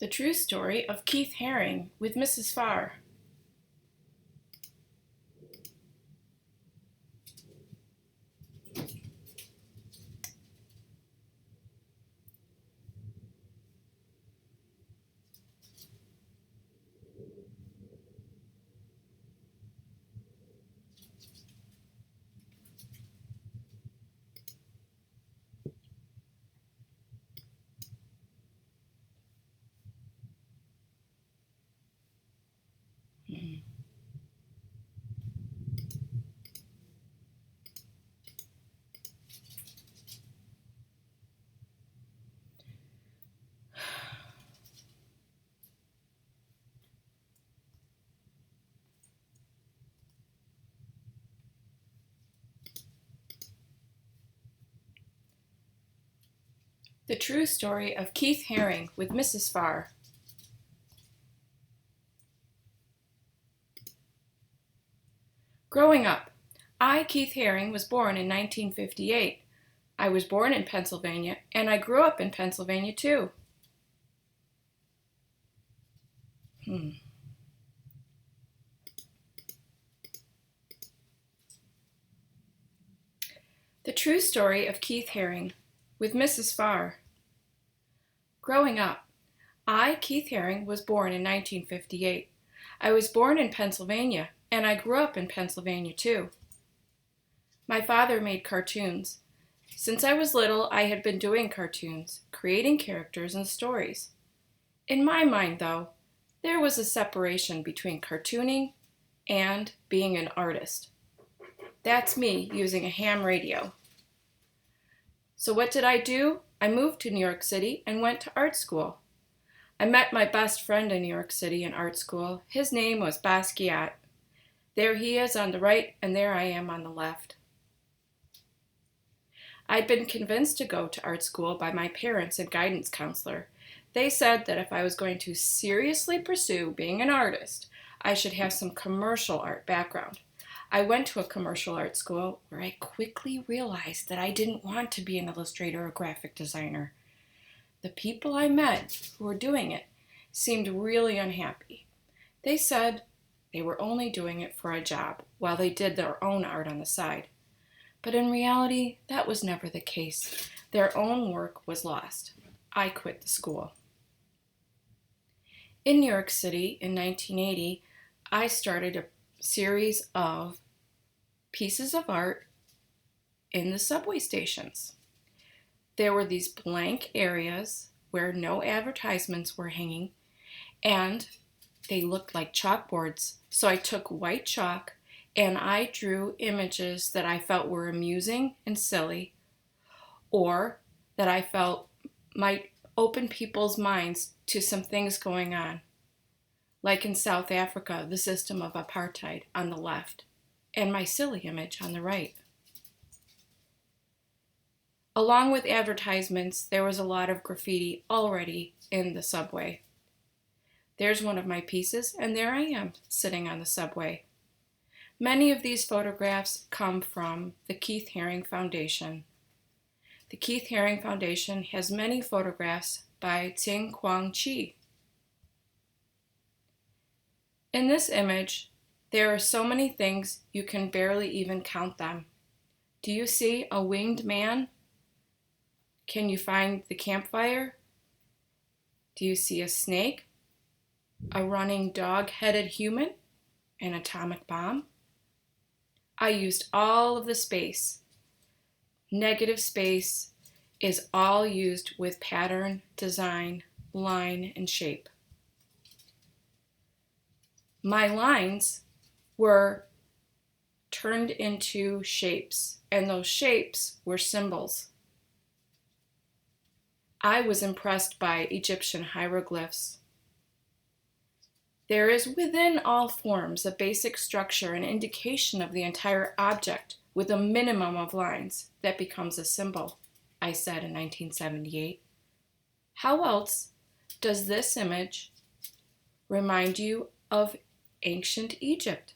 The True Story of Keith Haring with Mrs. Farr. The True Story of Keith Haring with Mrs. Farr. Growing up, I, Keith Haring, was born in 1958. I was born in Pennsylvania, and I grew up in Pennsylvania too. The True Story of Keith Haring with Mrs. Farr. Growing up, I, Keith Haring, was born in 1958. I was born in Pennsylvania, and I grew up in Pennsylvania too. My father made cartoons. Since I was little, I had been doing cartoons, creating characters and stories. In my mind, though, there was a separation between cartooning and being an artist. That's me using a ham radio. So what did I do? I moved to New York City and went to art school. I met my best friend in New York City in art school. His name was Basquiat. There he is on the right, and there I am on the left. I'd been convinced to go to art school by my parents and guidance counselor. They said that if I was going to seriously pursue being an artist, I should have some commercial art background. I went to a commercial art school where I quickly realized that I didn't want to be an illustrator or graphic designer. The people I met who were doing it seemed really unhappy. They said they were only doing it for a job while they did their own art on the side. But in reality, that was never the case. Their own work was lost. I quit the school. In New York City in 1980, I started a series of pieces of art in the subway stations. There were these blank areas where no advertisements were hanging, and they looked like chalkboards. So I took white chalk and I drew images that I felt were amusing and silly, or that I felt might open people's minds to some things going on. Like in South Africa, the system of apartheid on the left, and my silly image on the right. Along with advertisements, there was a lot of graffiti already in the subway. There's one of my pieces, and there I am, sitting on the subway. Many of these photographs come from the Keith Haring Foundation. The Keith Haring Foundation has many photographs by Tsing Kwang Chi. In this image, there are so many things you can barely even count them. Do you see a winged man? Can you find the campfire? Do you see a snake? A running dog-headed human? An atomic bomb? I used all of the space. Negative space is all used with pattern, design, line, and shape. My lines were turned into shapes, and those shapes were symbols. I was impressed by Egyptian hieroglyphs. There is within all forms a basic structure and indication of the entire object with a minimum of lines that becomes a symbol, I said in 1978. How else does this image remind you of ancient Egypt?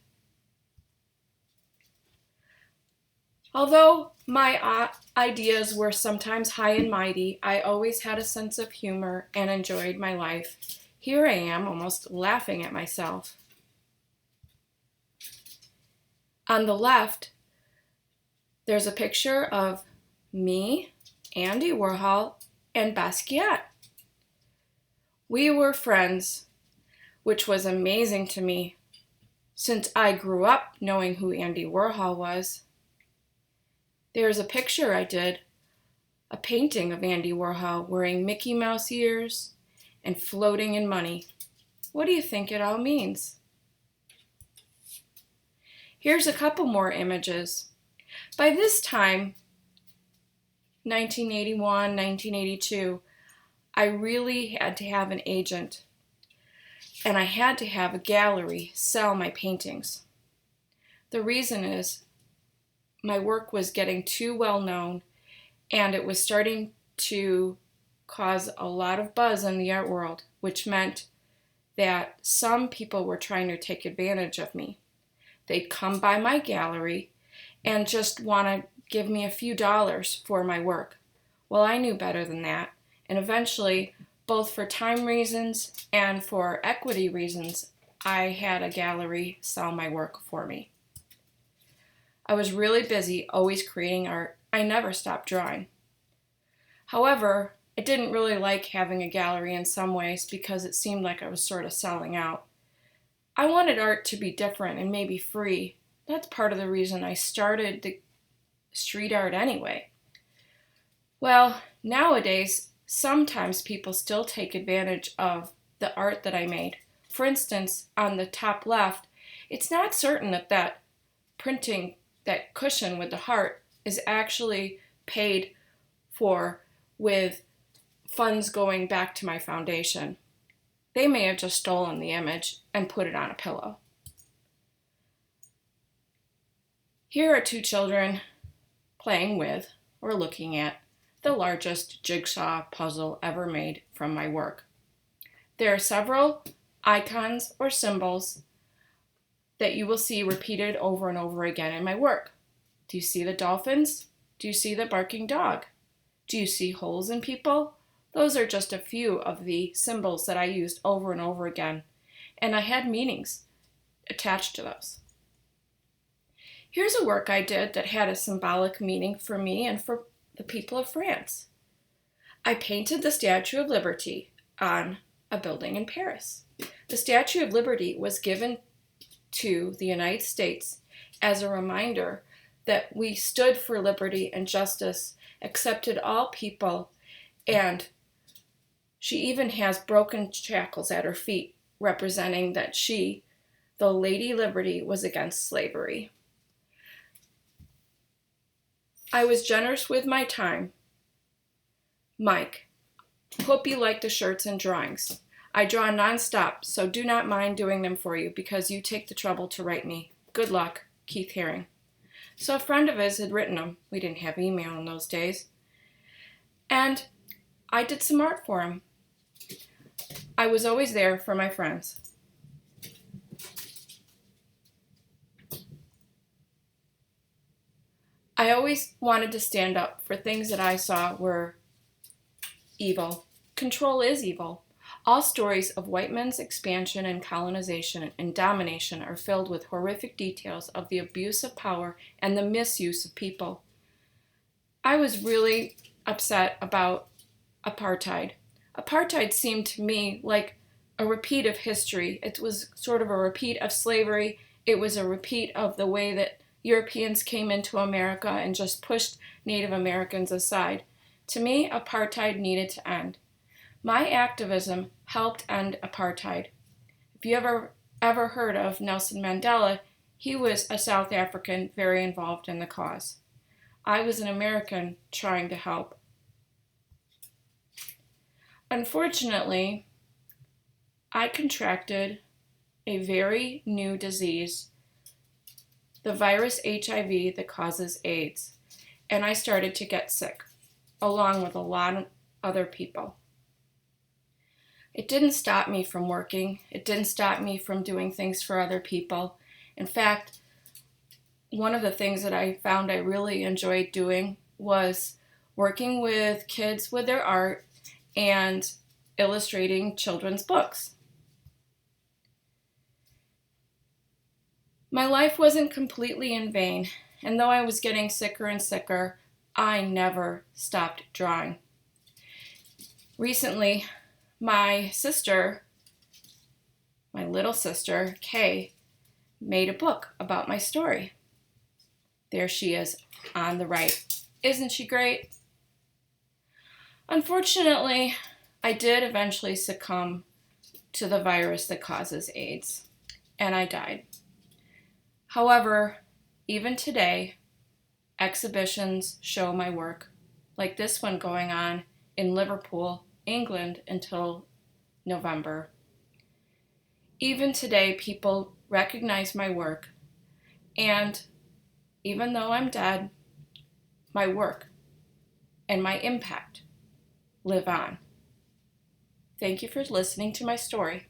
Although my ideas were sometimes high and mighty, I always had a sense of humor and enjoyed my life. Here I am, almost laughing at myself. On the left, there's a picture of me, Andy Warhol, and Basquiat. We were friends, which was amazing to me since I grew up knowing who Andy Warhol was. There's a picture I did, a painting of Andy Warhol wearing Mickey Mouse ears and floating in money. What do you think it all means? Here's a couple more images. By this time, 1981, 1982, I really had to have an agent, and I had to have a gallery sell my paintings. The reason is my work was getting too well known, and it was starting to cause a lot of buzz in the art world, which meant that some people were trying to take advantage of me. They'd come by my gallery and just want to give me a few dollars for my work. Well, I knew better than that, and eventually, both for time reasons and for equity reasons, I had a gallery sell my work for me. I was really busy, always creating art. I never stopped drawing. However, I didn't really like having a gallery in some ways because it seemed like I was sort of selling out. I wanted art to be different and maybe free. That's part of the reason I started the street art anyway. Well, nowadays, sometimes people still take advantage of the art that I made. For instance, on the top left, it's not certain that printing, that cushion with the heart, is actually paid for with funds going back to my foundation. They may have just stolen the image and put it on a pillow. Here are two children playing with or looking at the largest jigsaw puzzle ever made from my work. There are several icons or symbols that you will see repeated over and over again in my work. Do you see the dolphins? Do you see the barking dog? Do you see holes in people? Those are just a few of the symbols that I used over and over again, and I had meanings attached to those. Here's a work I did that had a symbolic meaning for me and for the people of France. I painted the Statue of Liberty on a building in Paris. The Statue of Liberty was given to the United States as a reminder that we stood for liberty and justice, accepted all people, and she even has broken shackles at her feet, representing that she, the Lady Liberty, was against slavery. I was generous with my time. Mike, hope you like the shirts and drawings. I draw nonstop, so do not mind doing them for you because you take the trouble to write me. Good luck, Keith Haring. So a friend of his had written him. We didn't have email in those days. And I did some art for him. I was always there for my friends. I always wanted to stand up for things that I saw were evil. Control is evil. All stories of white men's expansion and colonization and domination are filled with horrific details of the abuse of power and the misuse of people. I was really upset about apartheid. Apartheid seemed to me like a repeat of history. It was sort of a repeat of slavery. It was a repeat of the way that Europeans came into America and just pushed Native Americans aside. To me, apartheid needed to end. My activism helped end apartheid. If you ever heard of Nelson Mandela, he was a South African very involved in the cause. I was an American trying to help. Unfortunately, I contracted a very new disease, the virus HIV that causes AIDS, and I started to get sick, along with a lot of other people. It didn't stop me from working. It didn't stop me from doing things for other people. In fact, one of the things that I found I really enjoyed doing was working with kids with their art and illustrating children's books. My life wasn't completely in vain, and though I was getting sicker and sicker, I never stopped drawing. Recently, my sister, my little sister, Kay, made a book about my story. There she is on the right. Isn't she great? Unfortunately, I did eventually succumb to the virus that causes AIDS, and I died. However, even today, exhibitions show my work, like this one going on in Liverpool, England until November. Even today, people recognize my work, and even though I'm dead, my work and my impact live on. Thank you for listening to my story.